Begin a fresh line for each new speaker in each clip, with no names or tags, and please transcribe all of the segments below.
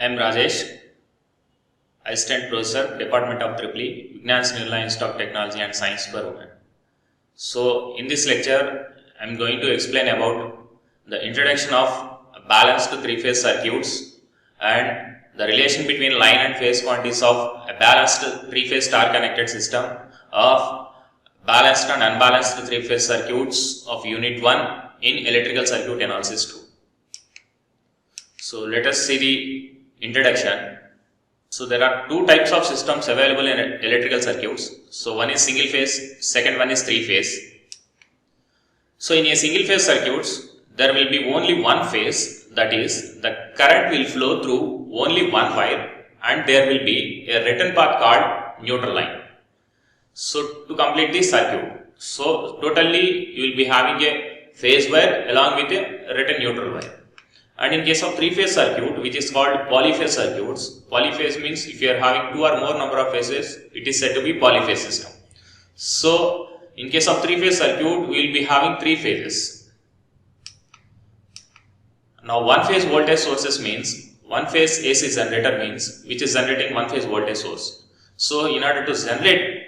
I am Rajesh, Assistant Professor, Department of EEE, Vignan Nirla Institute of Technology and Science for Women. So, in this lecture, I am going to explain about the introduction of balanced three-phase circuits and the relation between line and phase quantities of a balanced three-phase star-connected system of balanced and unbalanced three-phase circuits of Unit 1 in Electrical Circuit Analysis 2. So, let us see the introduction. So, there are two types of systems available in electrical circuits. So, one is single phase, second one is three phase. So, in a single phase circuits, there will be only one phase, that is, the current will flow through only one wire and there will be a written path called neutral line. So, to complete this circuit, so totally you will be having a phase wire along with a written neutral wire. And in case of three-phase circuit, which is called polyphase circuits, polyphase means if you are having two or more number of phases, it is said to be polyphase system. So, in case of three-phase circuit, we will be having three phases. Now, one-phase voltage sources means one-phase AC generator means which is generating one-phase voltage source. So, in order to generate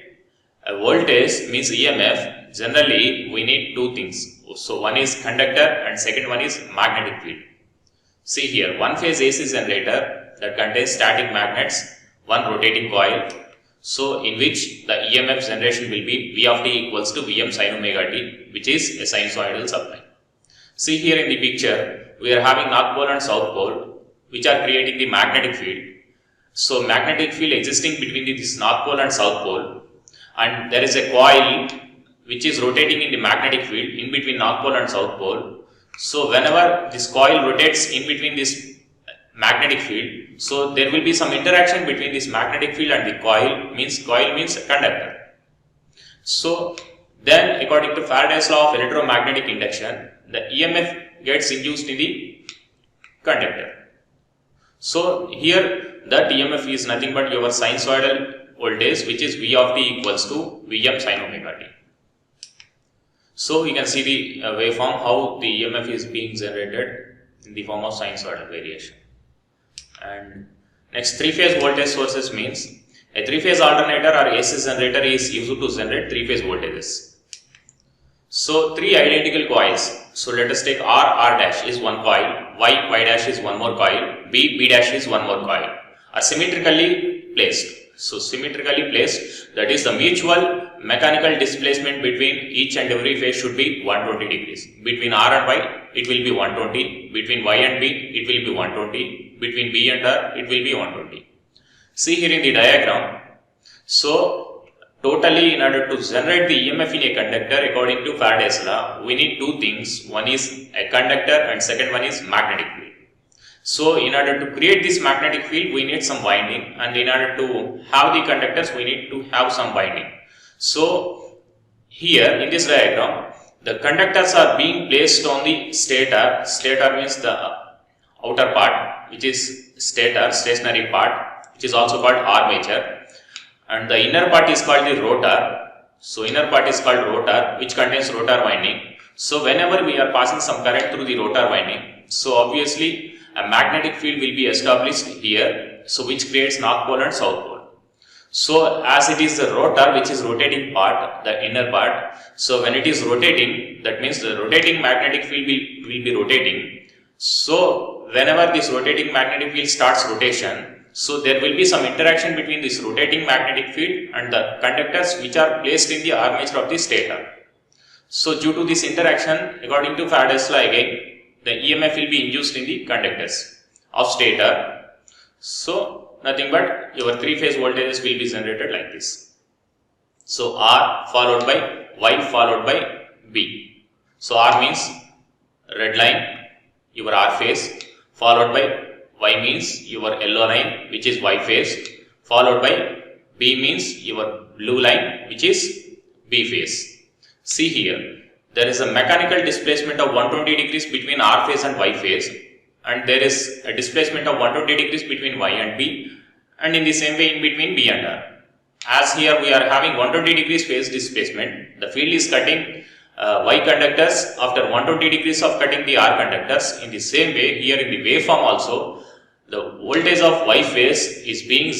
a voltage means EMF, generally we need two things. So, one is conductor and second one is magnetic field. See here, one phase AC generator that contains static magnets, one rotating coil. So, in which the EMF generation will be V of t equals to Vm sin omega t, which is a sinusoidal supply. See here in the picture, we are having north pole and south pole, which are creating the magnetic field. So, magnetic field existing between this north pole and south pole, and there is a coil which is rotating in the magnetic field in between north pole and south pole. So, whenever this coil rotates in between this magnetic field, so there will be some interaction between this magnetic field and the coil means conductor. So, then according to Faraday's law of electromagnetic induction, the EMF gets induced in the conductor. So, here that EMF is nothing but your sinusoidal voltage, which is V of t equals to Vm sin omega t. So, you can see the waveform how the EMF is being generated in the form of sinusoidal variation. And next, three-phase voltage sources means a three-phase alternator or AC generator is used to generate three-phase voltages. So, three identical coils. So, let us take R dash is one coil, Y dash is one more coil, B dash is one more coil, are symmetrically placed. So, symmetrically placed, that is the mutual mechanical displacement between each and every phase should be 120 degrees. Between R and Y, it will be 120. Between Y and B, it will be 120. Between B and R, it will be 120. See here in the diagram. So, totally in order to generate the EMF in a conductor according to Faraday's law, we need two things. One is a conductor and second one is magnetic field. So, in order to create this magnetic field, we need some winding, and in order to have the conductors, we need to have some winding. So, here in this diagram, the conductors are being placed on the stator. Stator means the outer part, which is stator, stationary part, which is also called armature, and the inner part is called the rotor. So, inner part is called rotor, which contains rotor winding. So, whenever we are passing some current through the rotor winding, so obviously a magnetic field will be established here, so which creates north pole and south pole. So, as it is the rotor which is rotating part, the inner part, so when it is rotating, that means the rotating magnetic field will be rotating. So, whenever this rotating magnetic field starts rotation, so there will be some interaction between this rotating magnetic field and the conductors which are placed in the armature of the stator. So, due to this interaction, according to Faraday's law again, the EMF will be induced in the conductors of stator. So, nothing but your three-phase voltages will be generated like this. So, R followed by Y followed by B. So, R means red line, your R phase, followed by Y means your yellow line, which is Y phase, followed by B means your blue line, which is B phase. See here, there is a mechanical displacement of 120 degrees between R phase and Y phase, and there is a displacement of 120 degrees between Y and B, and in the same way in between B and R. As here we are having 120 degrees phase displacement, the field is cutting Y conductors after 120 degrees of cutting the R conductors. In the same way, here in the waveform also, the voltage of Y phase is being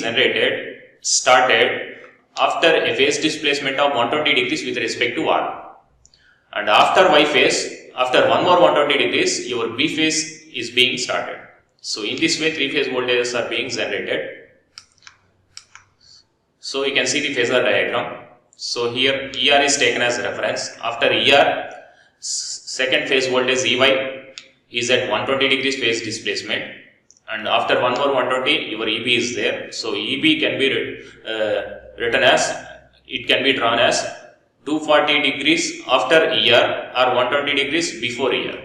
started after a phase displacement of 120 degrees with respect to R. And after Y phase, after one more 120 degrees, your B phase is being started. So in this way, three phase voltages are being generated. So you can see the phasor diagram. So here ER is taken as reference. After ER, second phase voltage EY is at 120 degrees phase displacement, and after one more 120, your EB is there. So EB can be written as, it can be drawn as 240 degrees after ER or 120 degrees before ER.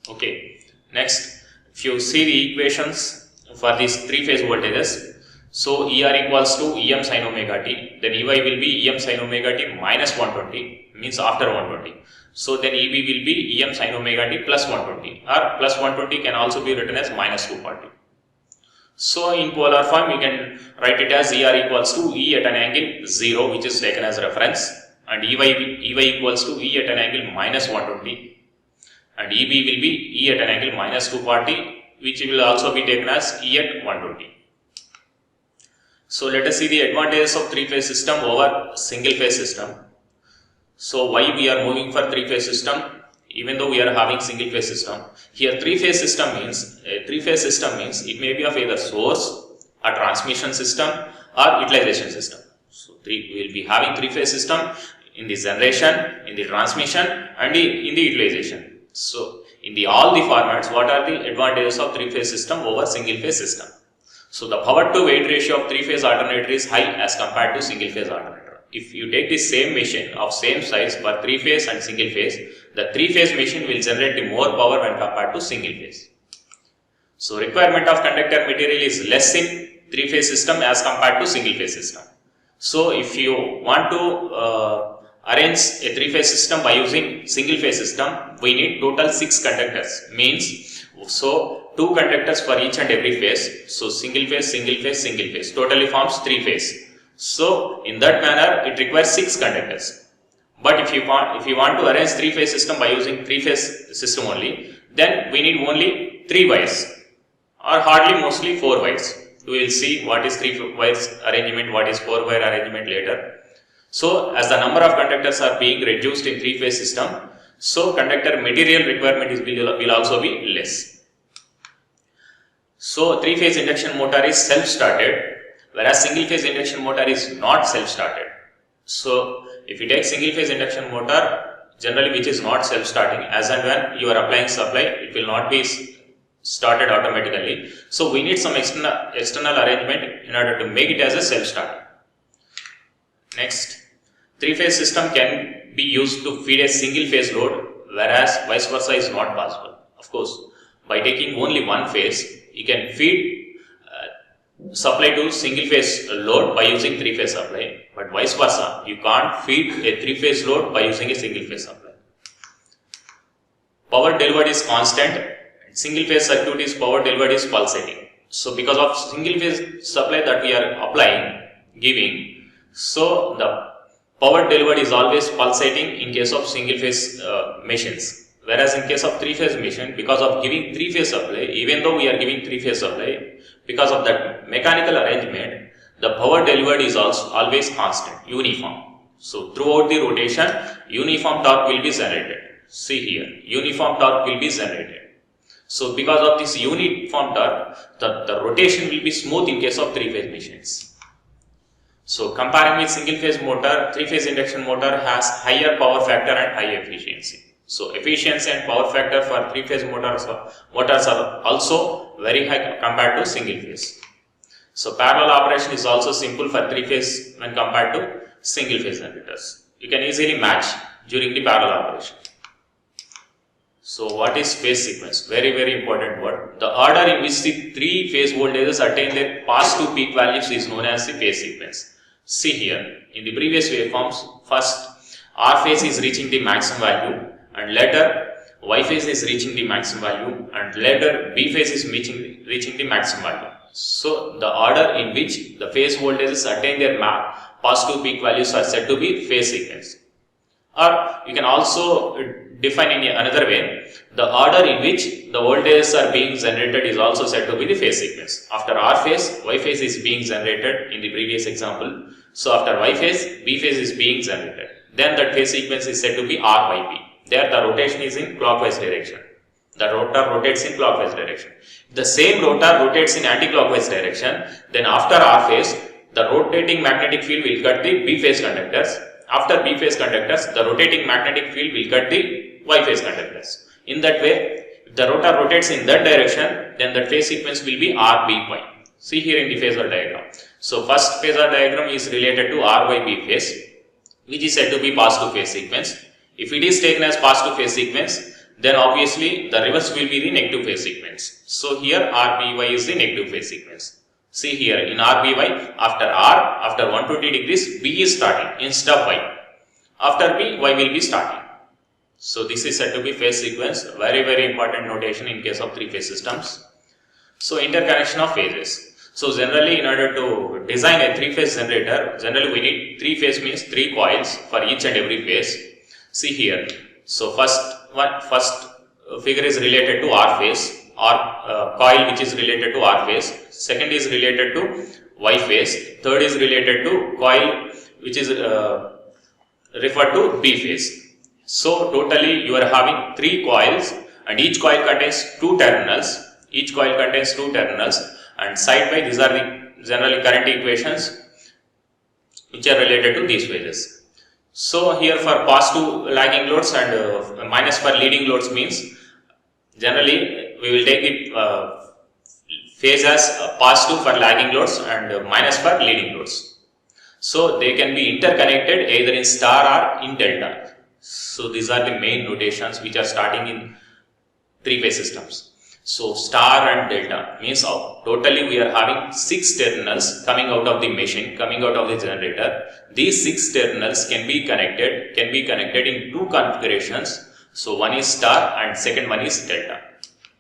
Okay. Next, if you see the equations for these three phase voltages, so ER equals to EM sin omega t, then EY will be EM sin omega t minus 120, means after 120. So then EB will be EM sin omega t plus 120, or plus 120 can also be written as minus 240. So in polar form, you can write it as ER equals to E at an angle 0, which is taken as reference, and EY equals to E at an angle minus 120, and EB will be E at an angle minus 240, which will also be taken as E at 120. So let us see the advantages of three-phase system over single-phase system. So why we are moving for three-phase system, even though we are having single-phase system? Here three-phase system means it may be of either source, a transmission system, or utilization system. So we will be having three-phase system in the generation, in the transmission, and in the utilization. So in all the formats, what are the advantages of three-phase system over single-phase system? So the power to weight ratio of three-phase alternator is high as compared to single-phase alternator. If you take the same machine of same size for three-phase and single-phase, the three-phase machine will generate the more power when compared to single-phase. So requirement of conductor material is less in three-phase system as compared to single-phase system. So if you want to arrange a three-phase system by using single-phase system, we need total 6 conductors. Means, so 2 conductors for each and every phase. So single phase, single phase, single phase. Totally forms 3 phase. So in that manner, it requires 6 conductors. But if you want to arrange 3-phase system by using 3-phase system only, then we need only 3 wires, or hardly mostly 4 wires. We will see what is 3 wires arrangement, what is 4 wire arrangement later. So as the number of conductors are being reduced in 3-phase system, so conductor material requirement will also be less. So 3-phase induction motor is self-started, whereas single-phase induction motor is not self-started. So if you take single-phase induction motor, generally which is not self-starting, as and when you are applying supply, it will not be started automatically. So we need some external arrangement in order to make it as a self-starting. Next, 3-phase system can be used to feed a single-phase load, whereas vice versa is not possible. Of course, by taking only one phase, you can feed supply to single-phase load by using 3-phase supply, but vice versa, you can't feed a 3-phase load by using a single-phase supply. Power delivered is constant. Single-phase circuit is power delivered is pulsating. So because of single-phase supply that we are giving, so the power delivered is always pulsating in case of single-phase machines. Whereas in case of 3-phase machine, because of giving 3-phase supply, even though we are giving 3-phase supply, because of that mechanical arrangement, the power delivered is also always constant, uniform. So throughout the rotation, uniform torque will be generated. See here, uniform torque will be generated. So because of this uniform torque, the rotation will be smooth in case of 3-phase machines. So comparing with single-phase motor, 3-phase induction motor has higher power factor and high efficiency. So efficiency and power factor for 3-phase motors are also very high compared to single-phase. So parallel operation is also simple for 3-phase when compared to single-phase generators. You can easily match during the parallel operation. So what is phase sequence? Very, very important word. The order in which the 3-phase voltages attain their pass to peak values is known as the phase sequence. See here, in the previous waveforms, first R phase is reaching the maximum value, and later Y phase is reaching the maximum value, and later B phase is reaching the maximum value. So the order in which the phase voltages attain their pass to peak values are said to be phase sequence. Or you can also define in another way, the order in which the voltages are being generated is also said to be the phase sequence. After R phase, Y phase is being generated in the previous example. So after Y phase, B phase is being generated. Then that phase sequence is said to be RYB. There the rotation is in clockwise direction. The rotor rotates in clockwise direction. If the same rotor rotates in anti-clockwise direction, then after R phase, the rotating magnetic field will cut the B phase conductors. After B phase conductors, the rotating magnetic field will cut the Y phase conductors. In that way, if the rotor rotates in that direction, then that phase sequence will be RBY. See here in the phasor diagram. So first phasor diagram is related to RYB phase, which is said to be positive phase sequence. If it is taken as positive phase sequence, then obviously the reverse will be the negative phase sequence. So here RBY is the negative phase sequence. See here in RBY, after R, after 120 degrees, B is starting instead of Y. After B, Y will be starting. So this is said to be phase sequence, very important notation in case of three-phase systems. So interconnection of phases. So generally in order to design a three-phase generator, generally we need three-phase means three coils for each and every phase. See here. So first figure is related to R phase, or coil which is related to R phase. Second is related to Y phase. Third is related to coil which is referred to B phase. So totally you are having three coils, and each coil contains two terminals. Each coil contains two terminals, and side by these are the generally current equations which are related to these phases. So here for positive lagging loads and minus for leading loads means generally we will take the phase as positive for lagging loads and minus for leading loads. So they can be interconnected either in star or in delta. So these are the main notations which are starting in three-phase systems. So star and delta means totally we are having 6 terminals coming out of the machine, coming out of the generator. These 6 terminals can be connected in two configurations. So one is star and second one is delta.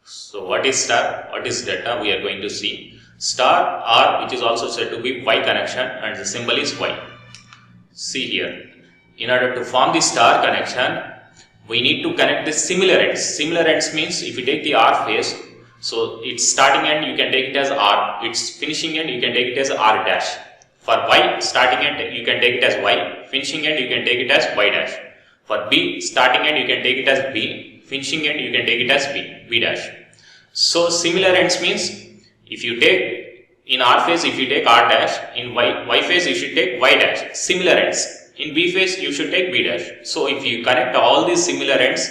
So what is star, what is delta, we are going to see. Star R, which is also said to be Y connection, and the symbol is Y. See here, in order to form the star connection, we need to connect the similar ends. Similar ends means if you take the R phase, so its starting end you can take it as R, its finishing end you can take it as R dash. For Y, starting end you can take it as Y, finishing end you can take it as Y dash. For B, starting end you can take it as B, finishing end you can take it as B dash. So similar ends means if you take in R phase, if you take R dash, in Y phase you should take Y dash, similar ends. In B phase you should take B dash. So if you connect all these similar ends,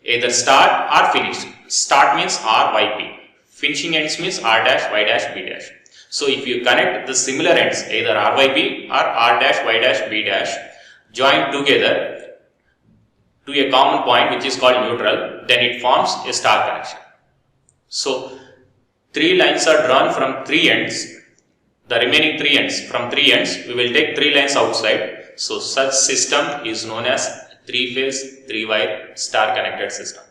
either start or finish. Start means R, Y, B. Finishing ends means R dash, Y dash, B dash. So if you connect the similar ends, either R, Y, B or R dash, Y dash, B dash, join together to a common point which is called neutral, then it forms a star connection. So 3 lines are drawn from 3 ends. The remaining 3 ends, from 3 ends, we will take 3 lines outside. So such system is known as 3-phase, 3-wire star connected system.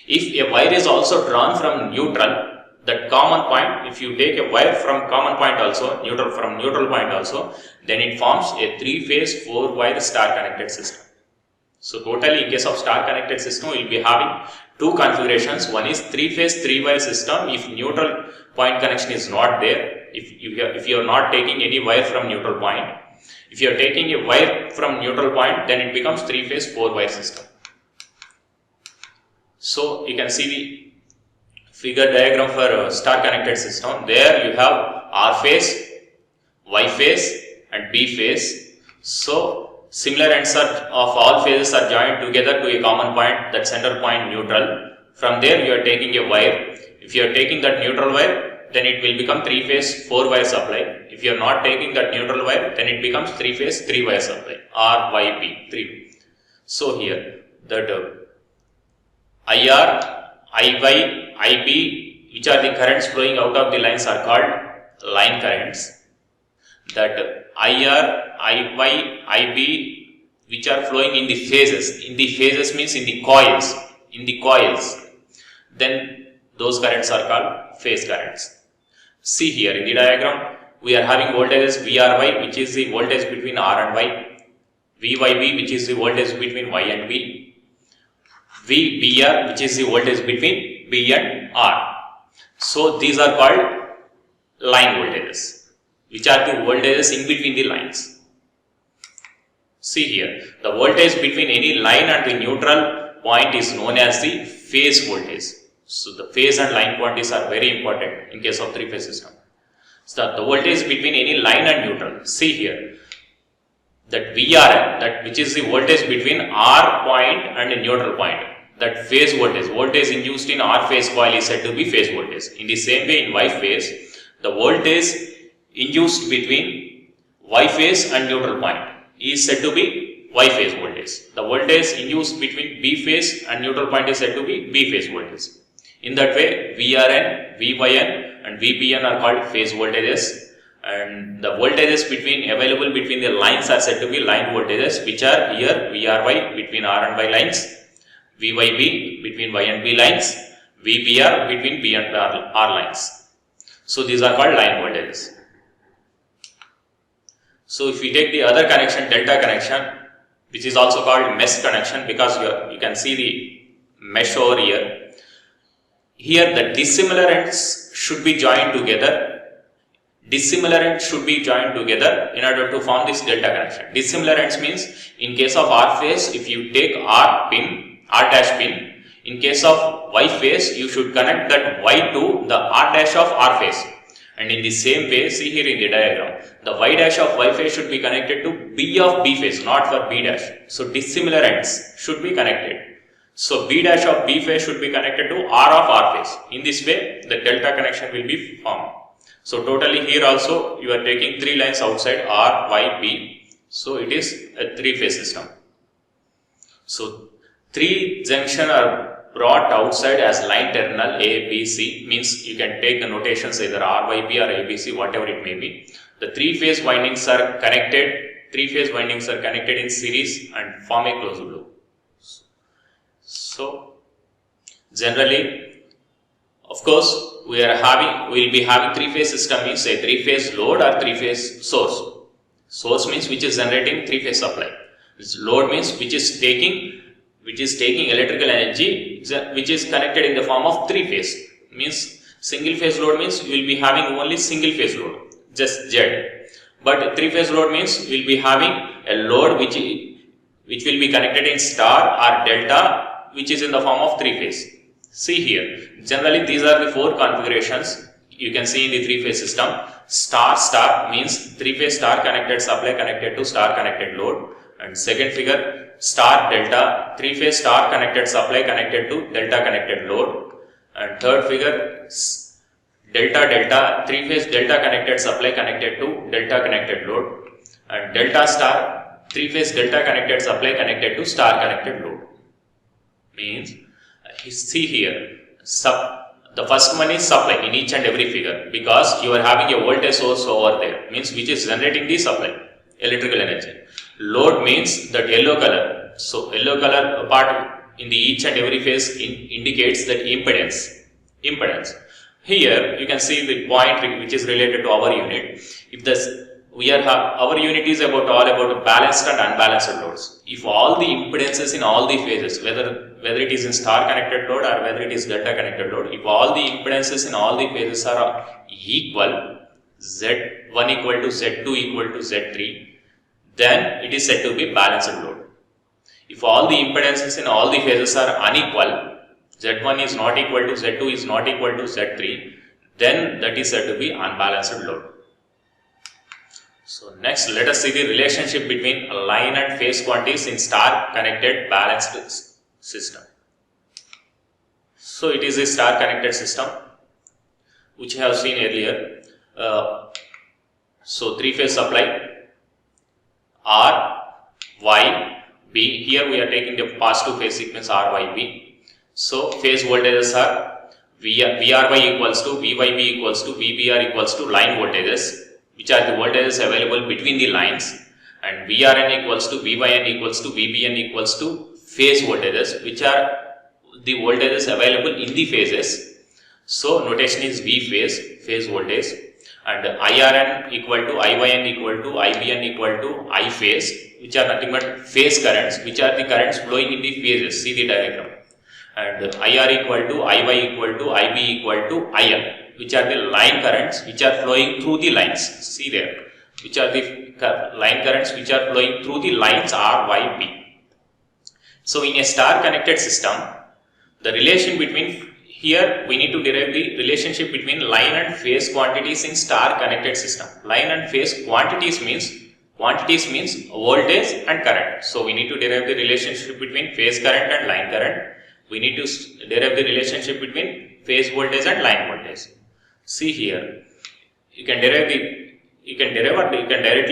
If a wire is also drawn from neutral, that common point, if you take a wire from common point also, from neutral point also, then it forms a 3-phase, 4-wire star connected system. So totally in case of star connected system, we will be having 2 configurations. One is 3-phase, 3-wire system if neutral point connection is not there. If you are not taking any wire from neutral point, if you are taking a wire from neutral point, then it becomes 3-phase, 4-wire system. So you can see the figure diagram for star connected system. There you have R phase, Y phase and B phase. So similar ends of all phases are joined together to a common point, that center point neutral. From there you are taking a wire. If you are taking that neutral wire, then it will become 3-phase, 4-wire supply. If you are not taking that neutral wire, then it becomes 3-phase, 3-wire supply, R, Y, B, 3. So here, that IR, IY, IB, which are the currents flowing out of the lines, are called line currents. That IR, IY, IB, which are flowing in the phases means in the coils, then those currents are called phase currents. See here in the diagram, we are having voltages VRY, which is the voltage between R and Y. VYB, which is the voltage between Y and B, VBR, which is the voltage between B and R. So these are called line voltages, which are the voltages in between the lines. See here, the voltage between any line and the neutral point is known as the phase voltage. So the phase and line quantities are very important in case of three-phase system. So the voltage between any line and neutral. See here, that VRN, that which is the voltage between R point and a neutral point, that phase voltage induced in R phase coil is said to be phase voltage. In the same way, in Y phase, the voltage induced between Y phase and neutral point is said to be Y phase voltage. The voltage induced between B phase and neutral point is said to be B phase voltage. In that way, VRN, VYN and VBN are called phase voltages, and the voltages available between the lines are said to be line voltages, which are here VRY between R and Y lines, VYB between Y and B lines, VBR between B and R lines. So these are called line voltages. So if we take the other connection, delta connection, which is also called mesh connection, because you can see the mesh over here. Here the dissimilar ends should be joined together. Dissimilar ends should be joined together in order to form this delta connection. Dissimilar ends means, in case of R phase, if you take R dash pin, in case of Y phase, you should connect that Y to the R dash of R phase. And in the same way, see here in the diagram, the Y dash of Y phase should be connected to B of B phase, not for B dash. So dissimilar ends should be connected. So B dash of B phase should be connected to R of R phase. In this way, the delta connection will be formed. So totally here also you are taking three lines outside R, Y, B. So it is a three-phase system. So three junctions are brought outside as line terminal A, B, C, means you can take the notations either R, Y, B or A, B, C, whatever it may be. The three-phase windings are connected. Three-phase windings are connected in series and form a closed loop. So generally, of course, we will be having three-phase system, means a three-phase load or three-phase source. Source means which is generating three-phase supply. Load means which is taking electrical energy, which is connected in the form of three-phase. Means single-phase load means we will be having only single-phase load, just Z. But three-phase load means we will be having a load which will be connected in star or delta, which is in the form of three-phase. See here, generally these are the four configurations you can see in the three-phase system. Star means three-phase star connected supply connected to star connected load, and second figure star delta, three-phase star connected supply connected to delta connected load, and third figure delta, three-phase delta connected supply connected to delta connected load, and delta star, three-phase delta connected supply connected to star connected load. Means, see here, the first one is supply in each and every figure, because you are having a voltage source over there, means which is generating the supply, electrical energy. Load means that yellow color. So yellow color part in the each and every phase indicates that impedance. Here you can see the point which is related to our unit. If our unit is all about balanced and unbalanced loads. If all the impedances in all the phases, whether it is in star connected load or whether it is delta connected load, if all the impedances in all the phases are equal, Z1 equal to Z2 equal to Z3, then it is said to be balanced load. If all the impedances in all the phases are unequal, Z1 is not equal to Z2 is not equal to Z3, then that is said to be unbalanced load. So next, let us see the relationship between line and phase quantities in star connected balanced system. So it is a star connected system which I have seen earlier. So three-phase supply R, Y, B. Here we are taking the positive phase sequence R, Y, B. So phase voltages are VRY equals to VYB equals to VBR equals to line voltages, which are the voltages available between the lines, and VRN equals to VYN equals to VBN equals to phase voltages, which are the voltages available in the phases. So notation is V phase voltage, and IRN equal to IYN equal to IBN equal to I phase, which are nothing but phase currents, which are the currents flowing in the phases. See the diagram. And IR equal to IY equal to IB equal to IL, which are the line currents which are flowing through the lines. See there, which are the line currents which are flowing through the lines R, Y, B. So in a star connected system, the relation between, here we need to derive the relationship between line and phase quantities in star connected system. Line and phase quantities means voltage and current. So we need to derive the relationship between phase current and line current. We need to derive the relationship between phase voltage and line voltage. See here, you can directly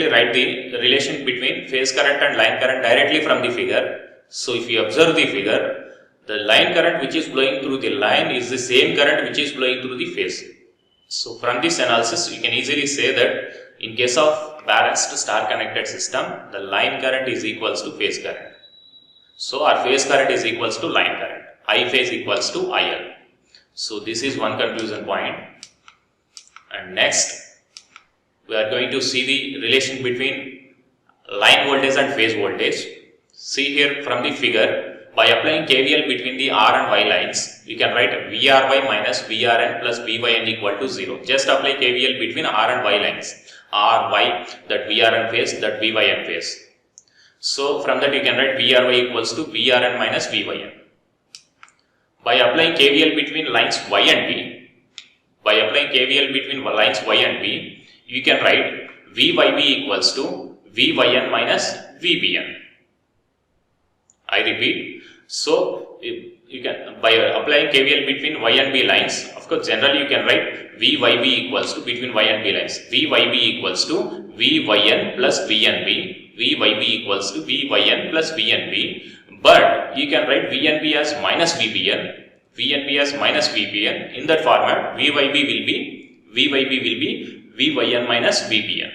write the relation between phase current and line current directly from the figure. So if you observe the figure, the line current which is flowing through the line is the same current which is flowing through the phase. So from this analysis, you can easily say that in case of balanced star connected system, the line current is equals to phase current. So our phase current is equals to line current. I phase equals to IL. So this is one conclusion point. And next, we are going to see the relation between line voltage and phase voltage. See here from the figure, by applying KVL between the R and Y lines, we can write VRY minus VRN plus VYN equal to 0. Just apply KVL between R and Y lines. R, Y, that VRN phase, that VYN phase. So from that you can write VRY equals to VRN minus VYN. By applying KVL between lines Y and B, you can write VYB equals to VYN minus VBN. I repeat. So you can, by applying KVL between Y and B lines, of course generally you can write VYB equals to, between Y and B lines, VYB equals to VYN plus VNB, VYB equals to VYN plus VNB, but you can write VNB as minus VBN, in that format VYB will be VYN minus VBN.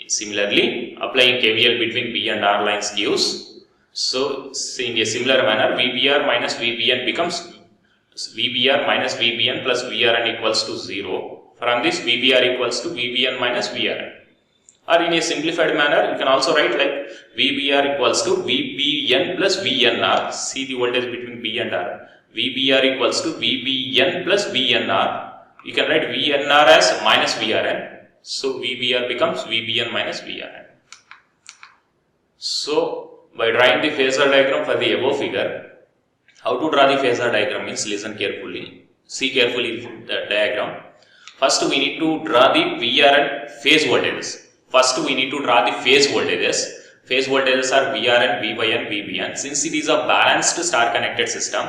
Similarly, applying KVL between B and R lines gives, so in a similar manner, VBR minus VBN becomes VBR minus VBN plus VRN equals to 0. From this, VBR equals to VBN minus VRN. Or in a simplified manner, you can also write like VBR equals to VBN plus VNR. See the voltage between B and R. VBR equals to VBN plus VNR. You can write VNR as minus VRN. So VBR becomes VBN minus VRN. So by drawing the phasor diagram for the above figure, how to draw the phasor diagram means listen carefully. See carefully the diagram. First we need to draw the VRN phase voltages. Phase voltages are VRN, VYN, VBN. Since it is a balanced star connected system,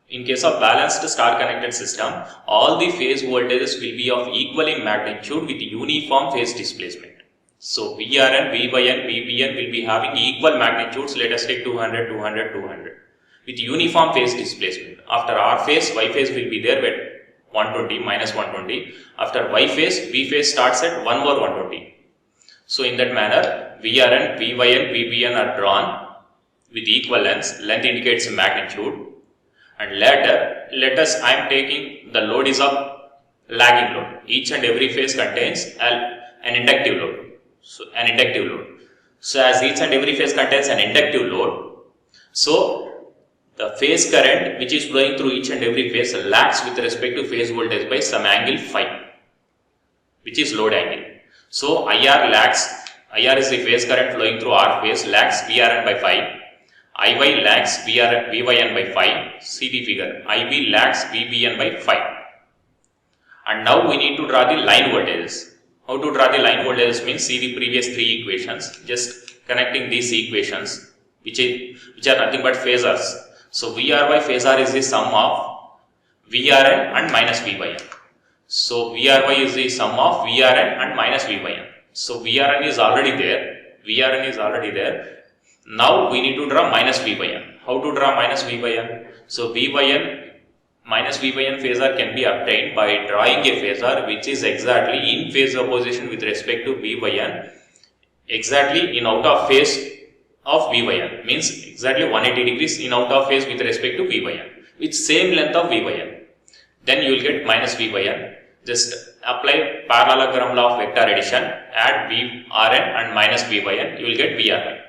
in case of balanced star connected system, all the phase voltages will be of equal in magnitude with uniform phase displacement. So VRN, VYN, VBN will be having equal magnitudes. Let us take 200, 200, 200 with uniform phase displacement. After R phase, Y phase will be there with 120, minus 120. After Y phase, V phase starts at 1 more 120. So in that manner, VRN, VYN, VBN are drawn with equal lengths. Length indicates magnitude. And later, I am taking the load is of lagging load. Each and every phase contains an inductive load. So as each and every phase contains an inductive load, so the phase current which is flowing through each and every phase lags with respect to phase voltage by some angle phi, which is load angle. So IR is the phase current flowing through R phase, lags VRN by phi. IY lags VYN by phi. See the figure. IB lags VBN by phi. And now we need to draw the line voltages. How to draw the line voltages means see the previous 3 equations. Just connecting these equations, which are nothing but phasors. So VRY phasor is the sum of VRN and minus VYN. So VRY is the sum of VRN and minus VYN. So VRN is already there. Now we need to draw minus VYN. How to draw minus VYN? So VYN minus VYN phasor can be obtained by drawing a phasor which is exactly in phase opposition with respect to VYN, exactly in out of phase of VYN, means exactly 180 degrees in out of phase with respect to VYN, with same length of VYN. Then you will get minus VYN. Just apply parallelogram law of vector addition, add VRN and minus VYN, you will get VRN.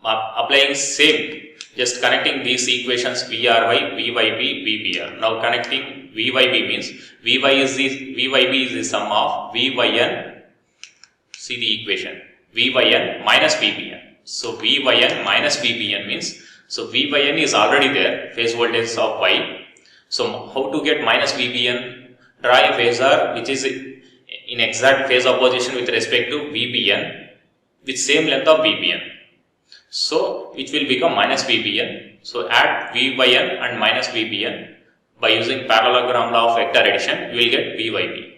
applying same, just connecting these equations VRY, VYB, VBR. Now connecting VYB means VYB is the sum of VYN. See the equation VYN minus VBN. So VYN minus VBN means, so VYN is already there, phase voltage of Y. So how to get minus VBN? Draw a phasor which is in exact phase opposition with respect to VBN with same length of VBN. So which will become minus VBN. So add VYN and minus VBN by using parallelogram law of vector addition, you will get VYB.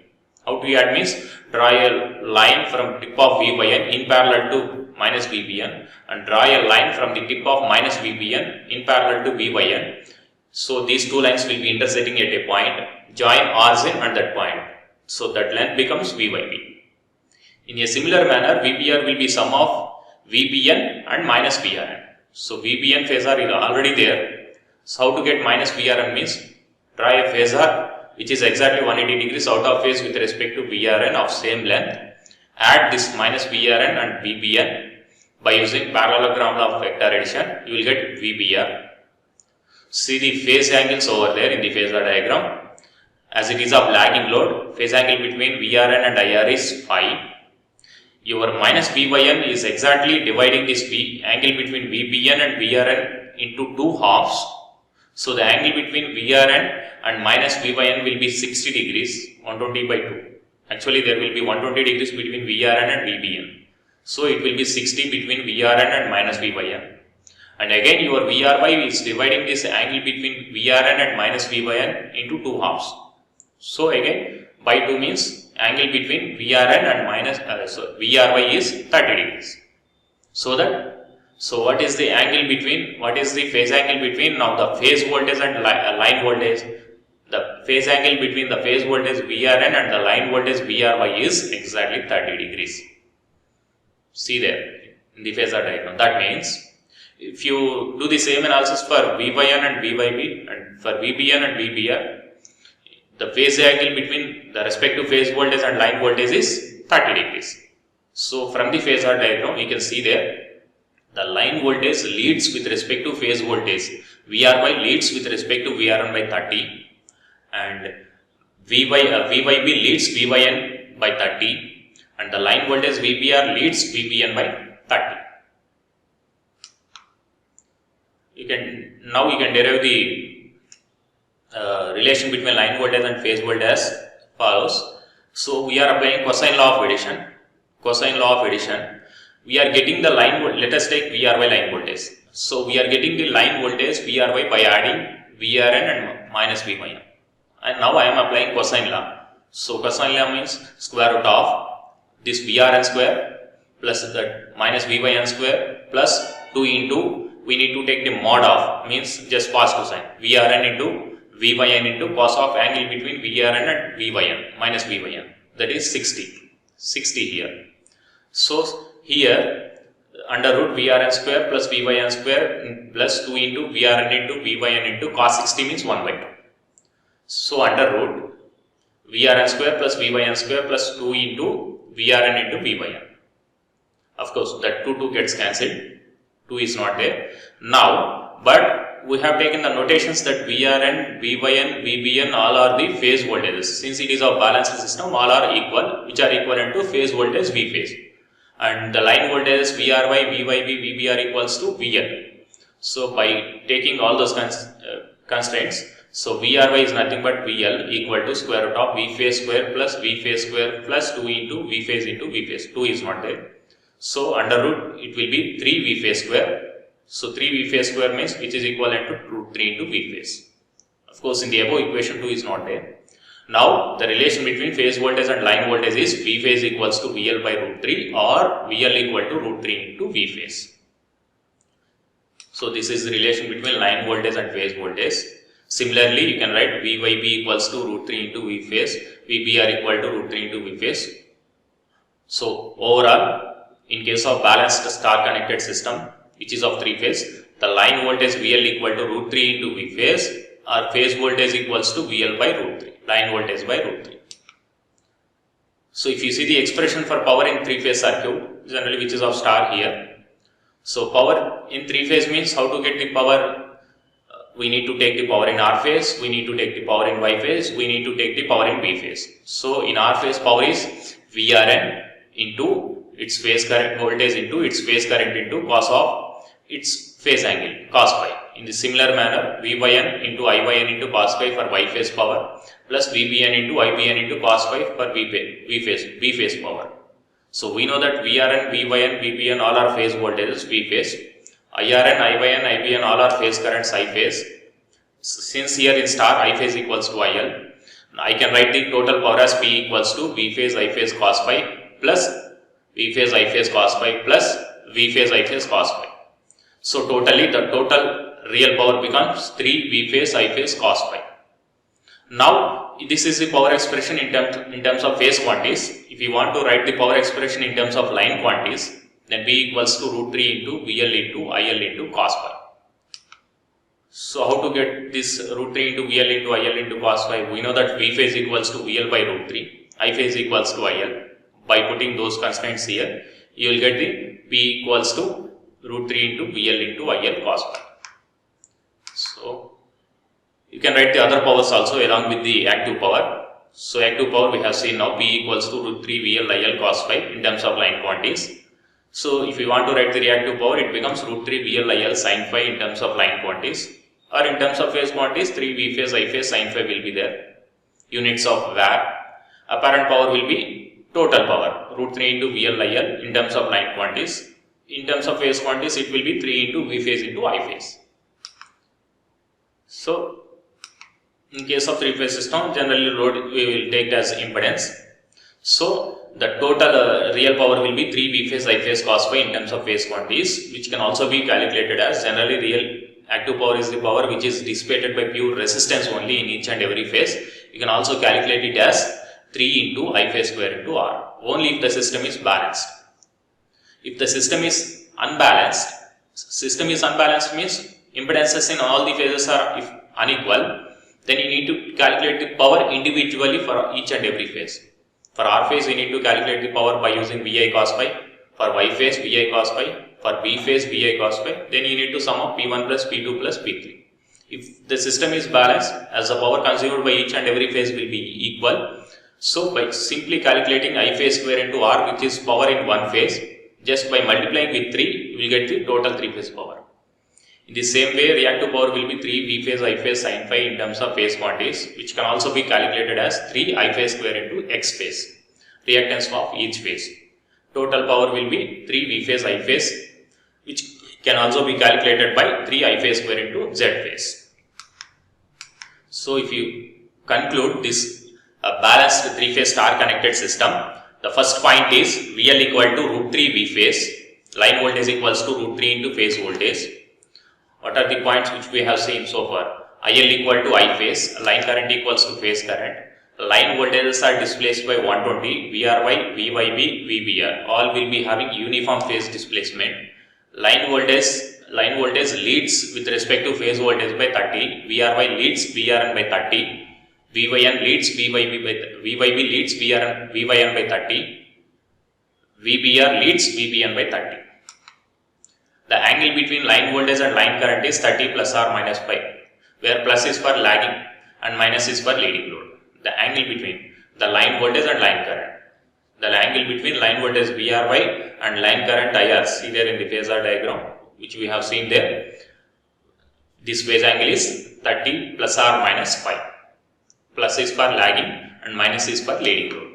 How to add means, draw a line from tip of VYN in parallel to minus VBN and draw a line from the tip of minus VBN in parallel to VYN. So these two lines will be intersecting at a point, join origin at that point. So that length becomes VYB. In a similar manner, VBR will be sum of VBN and minus VRN. So VBN phasor is already there. So how to get minus VRN means, draw a phasor which is exactly 180 degrees out of phase with respect to VRN of same length. Add this minus VRN and VBN by using parallelogram law of vector addition, you will get VBR. See the phase angles over there in the phasor diagram. As it is of lagging load, phase angle between VRN and IR is phi. Your minus VYN is exactly dividing this angle between VBN and VRN into two halves. So the angle between VRN and minus VYN will be 60 degrees, 120 by 2. Actually there will be 120 degrees between VRN and VBN. So it will be 60 between VRN and minus VYN. And again your VRY is dividing this angle between VRN and minus VYN into two halves. So again by 2 means angle between VRN and minus VRY is 30 degrees. So what is the angle between, what is the phase angle between now the phase voltage and line voltage? The phase angle between the phase voltage VRN and the line voltage VRY is exactly 30 degrees. See there in the phasor diagram. That means if you do the same analysis for VYN and VYB and for VBN and VBR, the phase angle between the respective phase voltage and line voltage is 30 degrees. So from the phasor diagram we can see there the line voltage leads with respect to phase voltage. VRY leads with respect to VRN by 30 and VYB leads VYN by 30 and the line voltage VBR leads VBN by 30. Now you can derive the relation between line voltage and phase voltage as follows. So we are applying cosine law of addition. Cosine law of addition. We are getting the line voltage. Let us take VRY line voltage. So we are getting the line voltage VRY by adding VRN and minus VYN. And now I am applying cosine law. So cosine law means square root of this VRN square plus that minus VYN square plus 2 into, we need to take the mod of, means just positive sign, VRN into VYN into cos of angle between VRN and VYN minus VYN, that is 60 here. So here under root VRN square plus VYN square plus 2 into VRN into VYN into cos 60 means 1 by 2. So under root VRN square plus VYN square plus 2 into VRN into VYN. Of course that 2 gets cancelled, 2 is not there. Now but we have taken the notations that VRN, VYN, VBN all are the phase voltages. Since it is a balanced system, all are equal, which are equivalent to phase voltage V phase. And the line voltages VRY, VYB, VBR equals to VL. So by taking all those constraints, so VRY is nothing but VL equal to square root of V phase square plus V phase square plus 2 into V phase into V phase. 2 is not there. So under root it will be 3 V phase square. So 3 V phase square means which is equivalent to root 3 into V phase. Of course in the above equation 2 is not there. Now the relation between phase voltage and line voltage is V phase equals to VL by root 3 or VL equal to root 3 into V phase. So this is the relation between line voltage and phase voltage. Similarly you can write VYB equals to root 3 into V phase, VBR equal to root 3 into V phase. So overall in case of balanced star connected system which is of 3 phase, the line voltage VL equal to root 3 into V phase or phase voltage equals to VL by root 3, line voltage by root 3. So if you see the expression for power in 3 phase circuit generally which is of star here, So power in three phase means how to get the power. We need to take the power in R phase, we need to take the power in Y phase, we need to take the power in B phase. So in R phase power is VRN into its phase current voltage into its phase current into cos of its phase angle cos phi. In the similar manner, V by N into I by N into cos phi for Y phase power plus VBN into IBN into cos phi for B phase power. So we know that VRN, VYN, VBN all are phase voltages V phase. IRN, IYN, IBN all are phase currents I phase. Since here in star I phase equals to IL, I can write the total power as P equals to V phase I phase cos phi plus V phase I phase cos phi plus V phase I phase cos phi. So totally the total real power becomes 3 V phase I phase cos phi. Now this is the power expression in terms of phase quantities. If you want to write the power expression in terms of line quantities, then V equals to root 3 into VL into IL into cos phi. So how to get this root 3 into VL into IL into cos phi? We know that V phase equals to VL by root 3, I phase equals to IL. By putting those constraints here, you will get the P equals to root 3 into VL into IL cos phi. So you can write the other powers also along with the active power. So active power we have seen now, P equals to root 3 VL IL cos phi in terms of line quantities. So if you want to write the reactive power, it becomes root 3 VL IL sin phi in terms of line quantities, or in terms of phase quantities 3 V phase I phase sin phi will be there. Units of var. Apparent power will be total power root 3 into VL IL in terms of line quantities. In terms of phase quantities it will be 3 into V phase into I phase. So in case of three phase system, generally load we will take as impedance. So the total real power will be 3 V phase I phase cos phi in terms of phase quantities, which can also be calculated as, generally real active power is the power which is dissipated by pure resistance only in each and every phase. You can also calculate it as 3 into I phase square into R, only if the system is balanced. If the system is unbalanced means impedances in all the phases are unequal, then you need to calculate the power individually for each and every phase. For R phase, we need to calculate the power by using VI cos phi. For Y phase, VI cos phi. For B phase, VI cos phi. Then you need to sum up P1 plus P2 plus P3. If the system is balanced, as the power consumed by each and every phase will be equal, so by simply calculating I phase square into R, which is power in one phase, just by multiplying with 3, you will get the total 3 phase power. In the same way, reactive power will be 3 V phase I phase sin phi in terms of phase quantities, which can also be calculated as 3 I phase square into X phase, reactance of each phase. Total power will be 3 V phase I phase, which can also be calculated by 3 I phase square into Z phase. So if you conclude this balanced 3-phase star connected system, the first point is VL equal to root 3 V phase, line voltage equals to root 3 into phase voltage. What are the points which we have seen so far? IL equal to I phase, line current equals to phase current. Line voltages are displaced by 120, VRY, VYB, VBR. All will be having uniform phase displacement. Line voltage leads with respect to phase voltage by 30. VRY leads VRN by 30. VYN leads VYB leads VYN by 30. VBR leads VBN by 30. The angle between line voltage and line current is 30 plus or minus pi, where plus is for lagging and minus is for leading load. The angle between the line voltage and line current. The angle between line voltage VRY and line current IR, see there in the phasor diagram which we have seen there. This phase angle is 30 plus or minus pi. Plus is for lagging and minus is for leading load.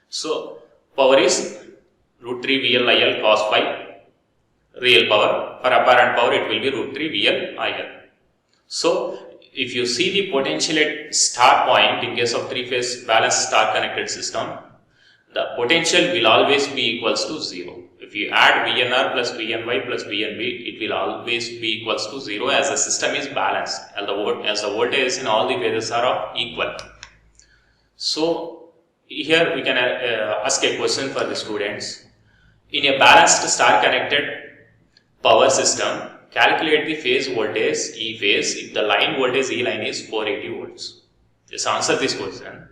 So power is root 3 VL IL cos phi. Real power. For apparent power it will be root 3 VL IL. So if you see the potential at start point in case of 3-phase balanced star connected system, the potential will always be equals to 0. If you add VNR plus VNY plus VNB, it will always be equals to 0 as the system is balanced, as the voltages in all the phases are equal. So here we can ask a question for the students. In a balanced star connected power system, calculate the phase voltage E phase if the line voltage E line is 480 volts. Just answer this question.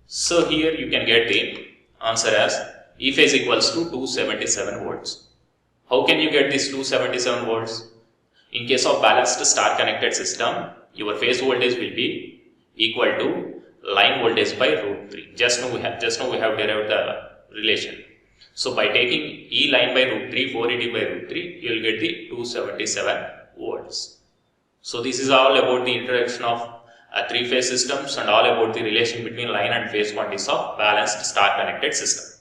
So here you can get the answer as E phase equals to 277 volts. How can you get this 277 volts? In case of balanced star connected system, your phase voltage will be equal to line voltage by root 3. Just now we have derived the relation. So by taking E line by root 3, 480 by root 3, you will get the 277 volts. So this is all about the introduction of three-phase systems and all about the relation between line and phase quantities of balanced star connected system.